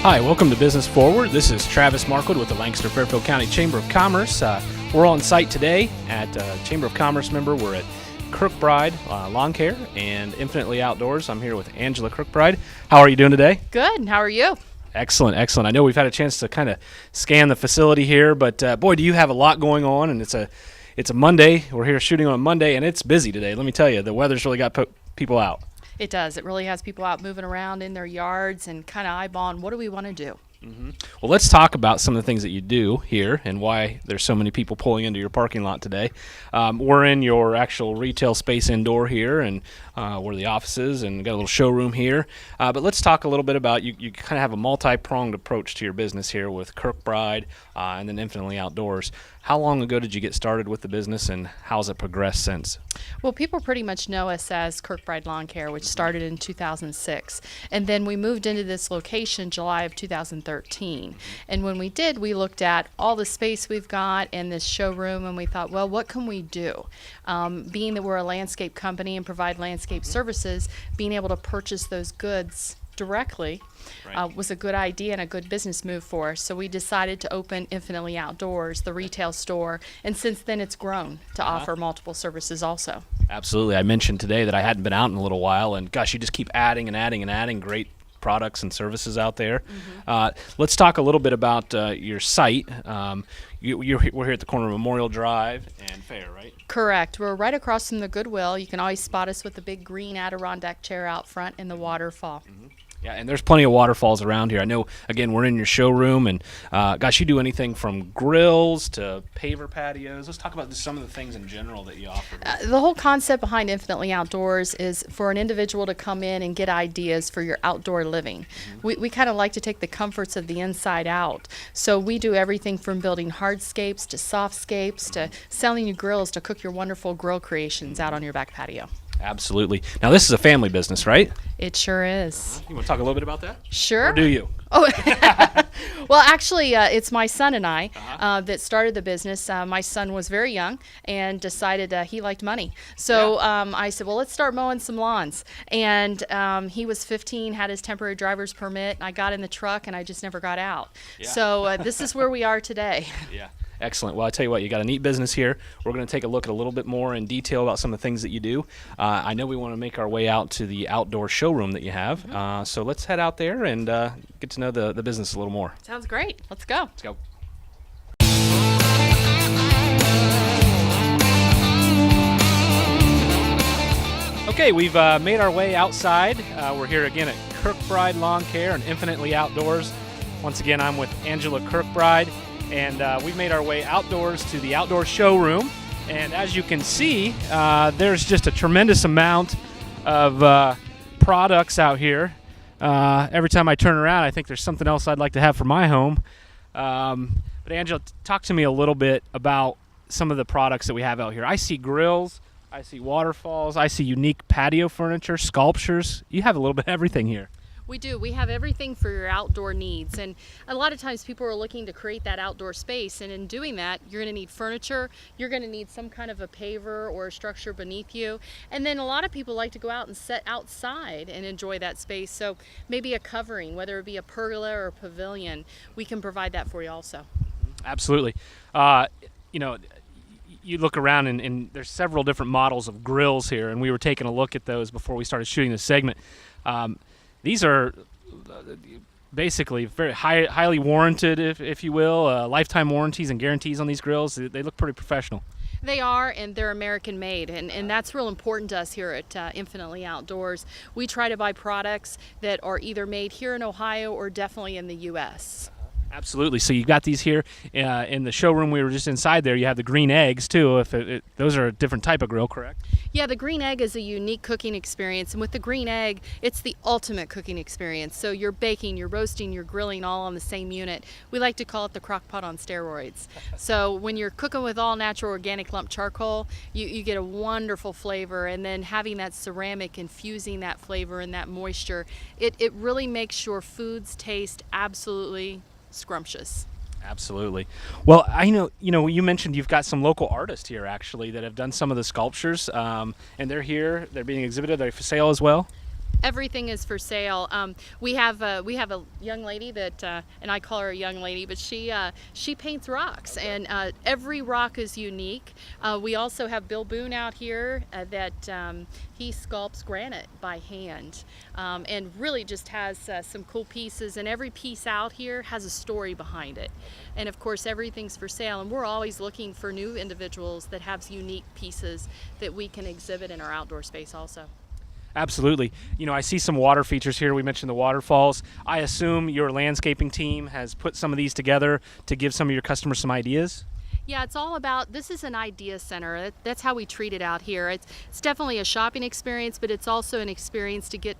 Hi, welcome to Business Forward. This is Travis Markwood with the Lancaster Fairfield County Chamber of Commerce. We're on site today at Chamber of Commerce member. We're at Kirkbride Lawn Care and Infinitely Outdoors. I'm here with Angela Kirkbride. How are you doing today? Good. How are you? Excellent, excellent. I know we've had a chance to kind of scan the facility here, but boy, do you have a lot going on, and it's a Monday. We're here shooting on a Monday, and it's busy today. Let me tell you, the weather's really got people out. It does. It really has people out moving around in their yards and kind of eyeballing what do we want to do. Mm-hmm. Well, let's talk about some of the things that you do here and why there's so many people pulling into your parking lot today. We're in your actual retail space indoor here, and where the office is, and got a little showroom here. But let's talk a little bit about you kind of have a multi-pronged approach to your business here with Kirkbride and then Infinitely Outdoors. How long ago did you get started with the business, and how's it progressed since? Well, people pretty much know us as Kirkbride Lawn Care, which started in 2006. And then we moved into this location July of 2013. And when we did, we looked at all the space we've got in this showroom, and we thought, well, what can we do? Being that we're a landscape company and provide landscape services, being able to purchase those goods directly was a good idea and a good business move for us. So we decided to open Infinitely Outdoors, the retail store, and since then it's grown to offer multiple services also. Absolutely. I mentioned today that I hadn't been out in a little while, and gosh, you just keep adding and adding and adding great products and services out there. Let's talk a little bit about your site. We're here at the corner of Memorial Drive and Fair, right? Correct. We're right across from the Goodwill. You can always spot us with the big green Adirondack chair out front in the waterfall. Yeah, and there's plenty of waterfalls around here. I know, again, we're in your showroom, and gosh, you do anything from grills to paver patios. Let's talk about just some of the things in general that you offer. The whole concept behind Infinitely Outdoors is for an individual to come in and get ideas for your outdoor living. We kind of like to take the comforts of the inside out. So we do everything from building hardscapes to softscapes to selling you grills to cook your wonderful grill creations out on your back patio. Absolutely. Now, this is a family business, right? It sure is. You want to talk a little bit about that? Sure. Or do you? Oh, well, actually, it's my son and I that started the business. My son was very young and decided he liked money. So I said, well, let's start mowing some lawns. And he was 15, had his temporary driver's permit. And I got in the truck, and I just never got out. Yeah. So this is where we are today. Yeah. Excellent. Well, I tell you what, you got a neat business here. We're going to take a look at a little bit more in detail about some of the things that you do. I know we want to make our way out to the outdoor showroom that you have. So let's head out there and get to know the business a little more. Sounds great. Let's go. Let's go. Okay, we've made our way outside. We're here again at Kirkbride Lawn Care and Infinitely Outdoors. Once again, I'm with Angela Kirkbride. And we've made our way outdoors to the outdoor showroom. And as you can see, there's just a tremendous amount of products out here. Every time I turn around, I think there's something else I'd like to have for my home. But Angela, talk to me a little bit about some of the products that we have out here. I see grills, I see waterfalls, I see unique patio furniture, sculptures. You have a little bit of everything here. We do. We have everything for your outdoor needs. And a lot of times people are looking to create that outdoor space. And in doing that, you're going to need furniture. You're going to need some kind of a paver or a structure beneath you. And then a lot of people like to go out and sit outside and enjoy that space. So maybe a covering, whether it be a pergola or a pavilion, we can provide that for you also. Absolutely. You know, you look around and there's several different models of grills here. And we were taking a look at those before we started shooting this segment. These are basically very highly warranted, if you will, lifetime warranties and guarantees on these grills. They look pretty professional. They are, and they're American made, and that's real important to us here at Infinitely Outdoors. We try to buy products that are either made here in Ohio or definitely in the U.S. Absolutely. So you got these here in the showroom. We were just inside there. You have the green eggs too. Those are a different type of grill, correct? Yeah, the green egg is a unique cooking experience, and with the green egg, it's the ultimate cooking experience. So you're baking, you're roasting, you're grilling all on the same unit. We like to call it the crock pot on steroids. So when you're cooking with all natural organic lump charcoal, you get a wonderful flavor, and then having that ceramic infusing that flavor and that moisture, it really makes your foods taste absolutely scrumptious. Absolutely. Well, I know you mentioned you've got some local artists here actually that have done some of the sculptures, and they're here. They're being exhibited. They're for sale as well. Everything is for sale. We have a young lady that, and I call her a young lady, but she paints rocks, and every rock is unique. We also have Bill Boone out here that he sculpts granite by hand, and really just has some cool pieces. And every piece out here has a story behind it. And of course, everything's for sale. And we're always looking for new individuals that have unique pieces that we can exhibit in our outdoor space also. Absolutely. I see some water features here. We mentioned the waterfalls. I assume your landscaping team has put some of these together to give some of your customers some ideas? Yeah, it's all about, this is an idea center. That's how we treat it out here. It's definitely a shopping experience, but it's also an experience to get,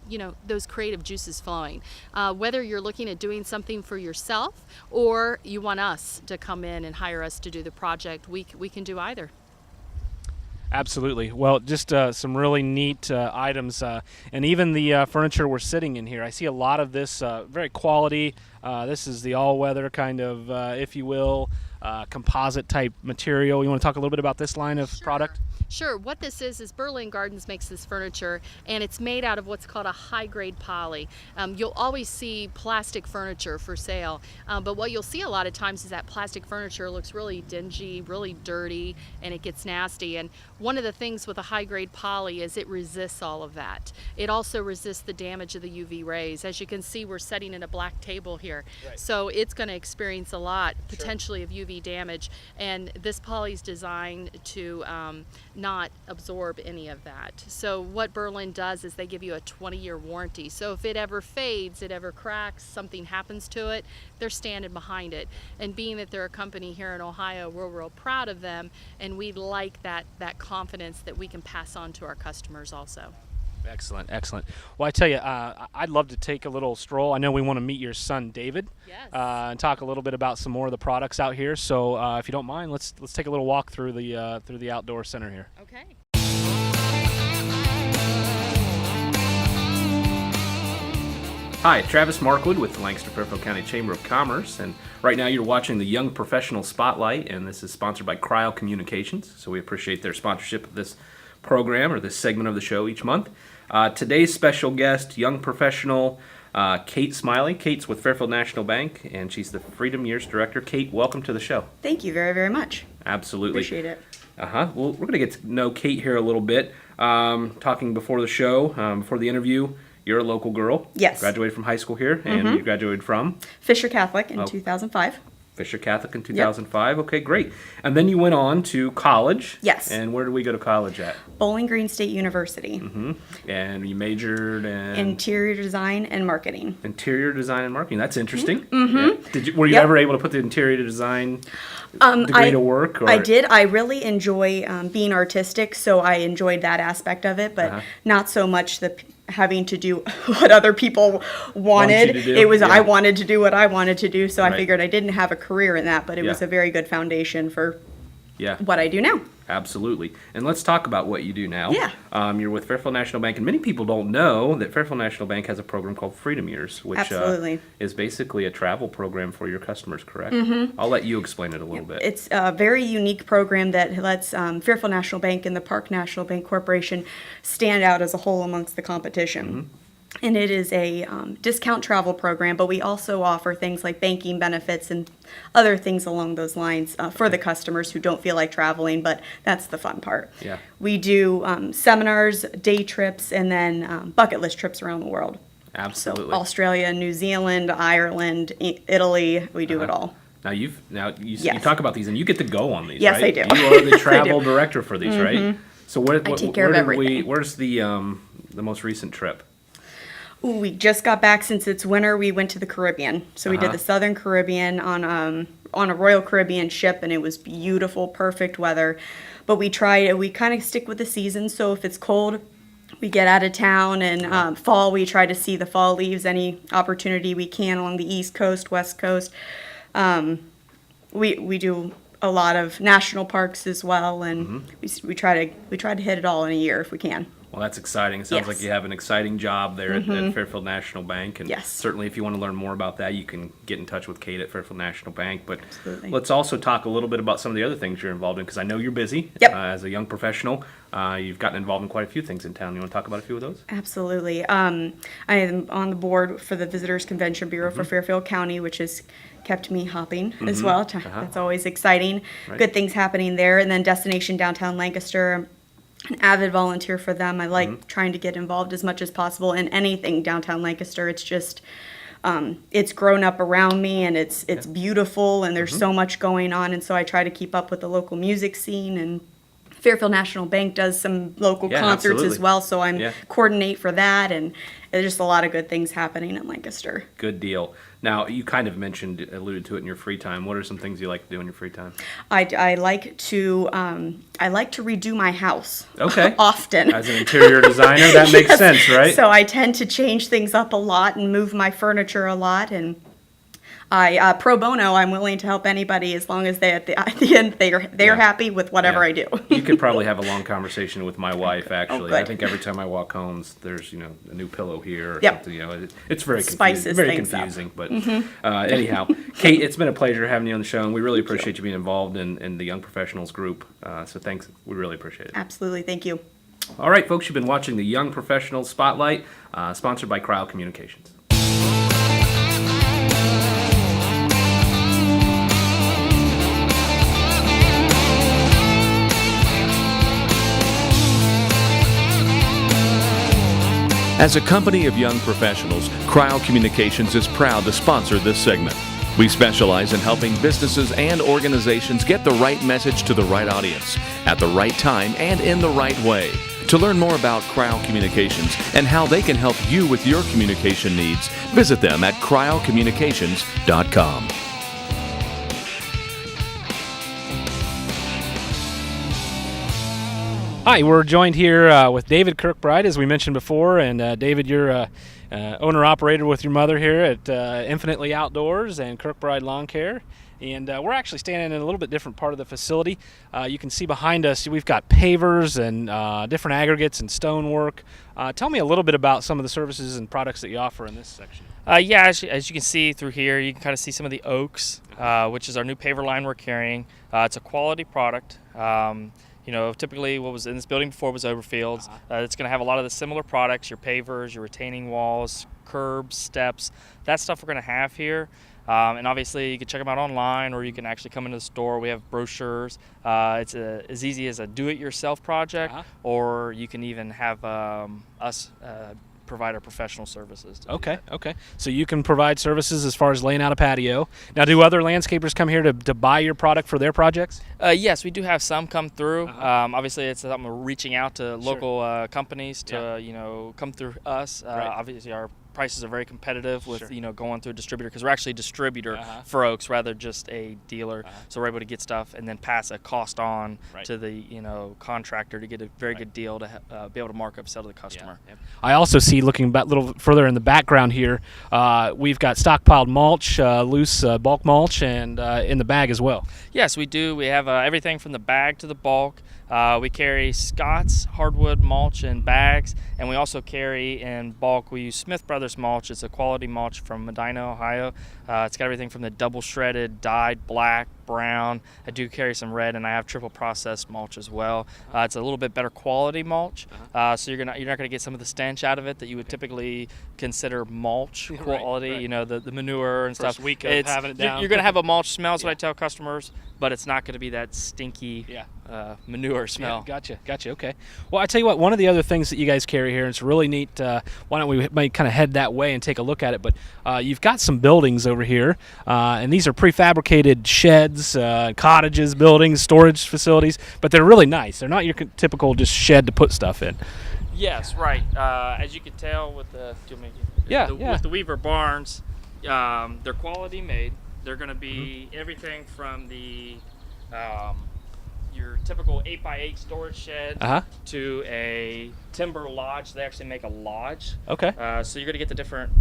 those creative juices flowing. Whether you're looking at doing something for yourself or you want us to come in and hire us to do the project, we can do either. All Well, just some really neat items, and even the furniture we're sitting in here. I see a lot of this very quality. This is the all-weather kind of, if you will, composite type material. You want to talk a little bit about this line of product? Sure. What this is Berlin Gardens makes this furniture, and it's made out of what's called a high-grade poly. You'll always see plastic furniture for sale, but what you'll see a lot of times is that plastic furniture looks really dingy, really dirty, and it gets nasty. And one of the things with a high-grade poly is it resists all of that. It also resists the damage of the UV rays. As you can see, we're sitting in a black table here, right. So it's going to experience a lot, potentially, of UV damage, and this poly is designed to not absorb any of that. So what Berlin does is they give you a 20-year warranty. So if it ever fades, it ever cracks, something happens to it, they're standing behind it. And being that they're a company here in Ohio, we're real proud of them, and we like that confidence that we can pass on to our customers also. Excellent. Well, I tell you, I'd love to take a little stroll. I know we want to meet your son, David, yes. And talk a little bit about some more of the products out here. So, if you don't mind, let's take a little walk through the outdoor center here. Okay. Hi, Travis Markwood with the Lancaster-Fairfield County Chamber of Commerce, and right now you're watching the Young Professional Spotlight, and this is sponsored by Cryo Communications. So we appreciate their sponsorship of this program or this segment of the show each month. Today's special guest, young professional Kate Smiley. Kate's with Fairfield National Bank, and she's the Freedom Years Director. Kate, welcome to the show. Thank you very, very much. Absolutely. Appreciate it. Well, we're going to get to know Kate here a little bit. Talking before the show, before the interview, you're a local girl. Yes. Graduated from high school here, and you graduated from? Fisher Catholic in 2005. Fisher Catholic in 2005. Yep. Okay, great. And then you went on to college. Yes. And where did we go to college at? Bowling Green State University. Mm-hmm. And you majured in? Interior design and marketing. Interior design and marketing. That's interesting. Mm-hmm. Yeah. Were you ever able to put the interior design degree to work? Or? I did. I really enjoy being artistic, so I enjoyed that aspect of it, but not so much having to do what other people wanted. It was I wanted to do what I wanted to do, so I figured I didn't have a career in that, but it was a very good foundation for what I do now. Absolutely. And let's talk about what you do now. Yeah. You're with Fairfield National Bank, and many people don't know that Fairfield National Bank has a program called Freedom Years, which is basically a travel program for your customers, correct? Mm-hmm. I'll let you explain it a little bit. It's a very unique program that lets Fairfield National Bank and the Park National Bank Corporation stand out as a whole amongst the competition. Mm-hmm. And it is a discount travel program, but we also offer things like banking benefits and other things along those lines for the customers who don't feel like traveling, but that's the fun part. Yeah. We do seminars, day trips, and then bucket list trips around the world. Absolutely. So Australia, New Zealand, Ireland, Italy, we do it all. Now you talk about these, and you get to go on these, yes, right? Yes, I do. You are the travel director for these, right? So I take care of everything. Where's the most recent trip? Ooh, we just got back. Since it's winter, we went to the Caribbean. So we did the Southern Caribbean on a Royal Caribbean ship, and it was beautiful, perfect weather. But we kind of stick with the seasons. So if it's cold, we get out of town, and fall, we try to see the fall leaves, any opportunity we can along the East Coast, West Coast. We do a lot of national parks as well, and we try to hit it all in a year if we can. Well, that's exciting. It sounds Yes. like you have an exciting job there at Fairfield National Bank. And Yes. certainly if you want to learn more about that, you can get in touch with Kate at Fairfield National Bank. But Absolutely. let's also talk a little bit about some of the other things you're involved in, because I know you're busy. Yep. As a young professional, you've gotten involved in quite a few things in town. You want to talk about a few of those? Absolutely. I am on the board for the Visitors Convention Bureau for Fairfield County, which has kept me hopping as well. That's always exciting. Right. Good things happening there. And then Destination Downtown Lancaster, I'm an avid volunteer for them. I like trying to get involved as much as possible in anything downtown Lancaster. It's just, it's grown up around me, and it's beautiful, and there's so much going on. And so I try to keep up with the local music scene, and Fairfield National Bank does some local Yeah, concerts absolutely. as well, so I'm Yeah. coordinate for that, and there's just a lot of good things happening in Lancaster. Good deal. Now, you kind of alluded to it in your free time. What are some things you like to do in your free time? I like to redo my house. Okay. Often. As an interior designer, that makes Yes. sense, right? So I tend to change things up a lot and move my furniture a lot, and I pro bono. I'm willing to help anybody as long as they at the end they're Yeah. happy with whatever Yeah. I do. You could probably have a long conversation with my wife, actually. I good. think every time I walk home, there's, a new pillow here or Yep. something. It's very Spices very things up. confusing. But anyhow, Kate, it's been a pleasure having you on the show, and we really appreciate you being involved in the Young Professionals group. So thanks. We really appreciate it. Absolutely, thank you. All right, folks, you've been watching the Young Professionals Spotlight, sponsored by Cryle Communications. As a company of young professionals, Cryle Communications is proud to sponsor this segment. We specialize in helping businesses and organizations get the right message to the right audience, at the right time, and in the right way. To learn more about Cryle Communications and how they can help you with your communication needs, visit them at crylecommunications.com. Hi, we're joined here with David Kirkbride, as we mentioned before. And David, you're owner-operator with your mother here at Infinitely Outdoors and Kirkbride Lawn Care. And we're actually standing in a little bit different part of the facility. You can see behind us, we've got pavers and different aggregates and stonework. Tell me a little bit about some of the services and products that you offer in this section. As you can see through here, you can kind of see some of the oaks, which is our new paver line we're carrying. It's a quality product. Typically what was in this building before was Overfields. It's going to have a lot of the similar products, your pavers, your retaining walls, curbs, steps. That stuff we're going to have here. And obviously you can check them out online, or you can actually come into the store. We have brochures. It's as easy as a do-it-yourself project, or you can even have us provide our professional services. To do that. Okay. So you can provide services as far as laying out a patio. Now, do other landscapers come here to buy your product for their projects? Yes, we do have some come through. Obviously, it's something we're reaching out to local companies to come through us. Right. Obviously, our prices are very competitive with going through a distributor, because we're actually a distributor for oaks rather just a dealer. So we're able to get stuff and then pass a cost on to the contractor to get a very good deal to be able to mark up, sell to the customer. Yeah. I also see, looking a little further in the background here, we've got stockpiled mulch, loose bulk mulch, and in the bag as well. Yes, we do. We have everything from the bag to the bulk. We carry Scott's hardwood mulch in bags, and we also carry in bulk. We use Smith Brothers mulch. It's a quality mulch from Medina, Ohio. It's got everything from the double shredded, dyed black, brown. I do carry some red, and I have triple processed mulch as well. It's a little bit better quality mulch, so you're not gonna get some of the stench out of it that you would typically consider mulch quality. Right. The manure and First stuff. week of having it down. You're gonna have a mulch smell. Is what I tell customers, but it's not gonna be that stinky manure smell. Yeah, gotcha. Okay. Well, I tell you what, one of the other things that you guys carry here, and it's really neat. Why don't we might kind of head that way and take a look at it? But you've got some buildings over here, and these are prefabricated sheds, cottages, buildings, storage facilities. But they're really nice. They're not your typical just shed to put stuff in. Yes, right. As you can tell with with the Weaver barns, they're quality made. They're going to be everything from the your typical 8x8 storage shed to a timber lodge. They actually make a lodge. Okay. So you're going to get the different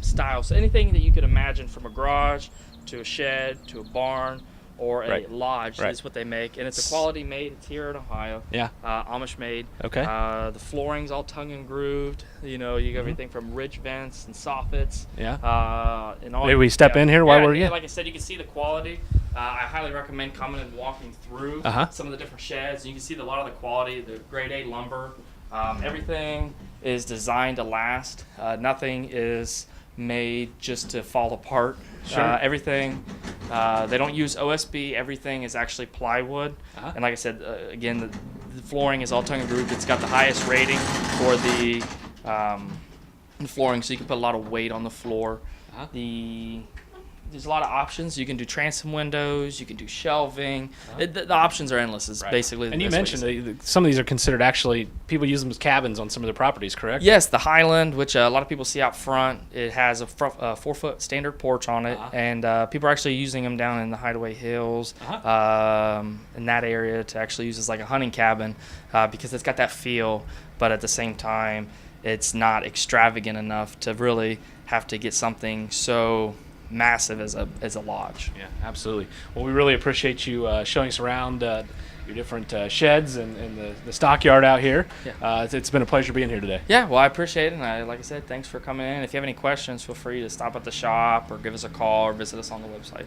styles. So anything that you could imagine, from a garage to a shed to a barn, or a Right. lodge Right. is what they make, and it's a quality made. It's here in Ohio. Yeah. Amish made. Okay. The flooring's all tongue and grooved. You know, you got everything from ridge vents and soffits. Yeah. And all. Maybe we step in here while we're yeah, in. like I said, you can see the quality. I highly recommend coming and walking through some of the different sheds. You can see a lot of the quality, the grade A lumber. Everything is designed to last. Nothing is made just to fall apart. Sure. Everything, they don't use OSB. Everything is actually plywood. And like I said, again, the flooring is all tongue and grooved. It's got the highest rating for the flooring, so you can put a lot of weight on the floor. There's a lot of options. You can do transom windows. You can do shelving. The options are endless. Is basically. And the you best way to mentioned say it. that some of these are considered actually people use them as cabins on some of their properties, correct? Yes, the Highland, which a lot of people see out front, it has a 4-foot standard porch on it, and people are actually using them down in the Hideaway Hills, in that area, to actually use as like a hunting cabin, because it's got that feel, but at the same time, it's not extravagant enough to really have to get something so massive as a lodge. Yeah, absolutely. Well, we really appreciate you showing us around your different sheds and the stockyard out here. Yeah. It's been a pleasure being here today. Yeah, well, I appreciate it, and like I said, thanks for coming in. If you have any questions, feel free to stop at the shop or give us a call or visit us on the website.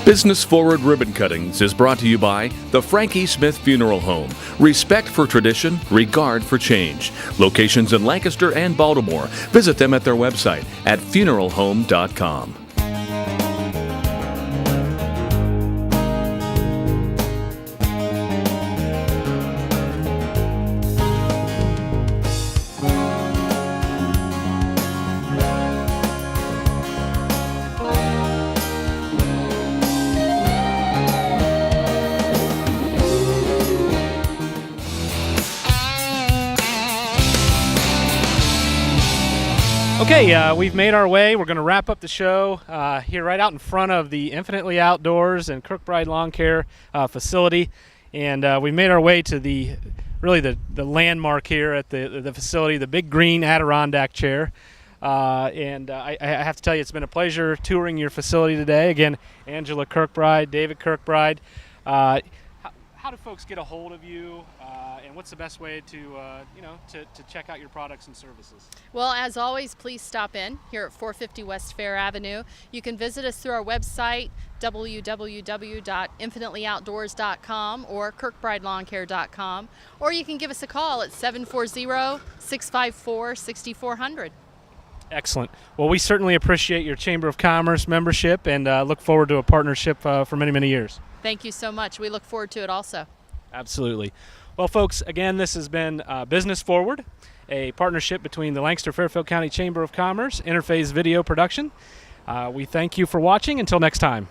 Business Forward Ribbon Cuttings is brought to you by the Frankie Smith Funeral Home. Respect for tradition, regard for change. Locations in Lancaster and Baltimore. Visit them at their website at funeralhome.com. Okay, we've made our way. We're going to wrap up the show here right out in front of the Infinitely Outdoors and Kirkbride Lawn Care facility. And we made our way to the landmark here at the facility, the big green Adirondack chair. And I have to tell you, it's been a pleasure touring your facility today. Again, Angela Kirkbride, David Kirkbride. How do folks get a hold of you, and what's the best way to check out your products and services? Well, as always, please stop in here at 450 West Fair Avenue. You can visit us through our website, www.infinitelyoutdoors.com or kirkbridelawncare.com, or you can give us a call at 740-654-6400. Excellent. Well, we certainly appreciate your Chamber of Commerce membership and look forward to a partnership for many, many years. Thank you so much. We look forward to it also. Absolutely. Well, folks, again, this has been Business Forward, a partnership between the Lancaster-Fairfield County Chamber of Commerce, Interphase Video Production. We thank you for watching. Until next time.